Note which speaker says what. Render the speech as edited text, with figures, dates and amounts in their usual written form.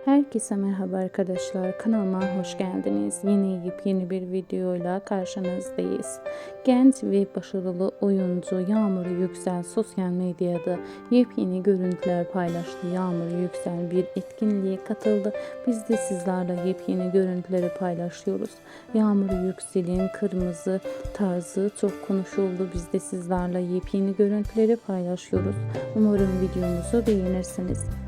Speaker 1: Herkese merhaba arkadaşlar, kanalıma hoş geldiniz. Yeni bir videoyla karşınızdayız. Genç ve başarılı oyuncu Yağmur Yüksel sosyal medyada yepyeni görüntüler paylaştı. Yağmur Yüksel bir etkinliğe katıldı. Biz de sizlerle yepyeni görüntüleri paylaşıyoruz. Yağmur Yüksel'in kırmızı tarzı çok konuşuldu. Biz de sizlerle yepyeni görüntüleri paylaşıyoruz. Umarım videomuzu beğenirsiniz.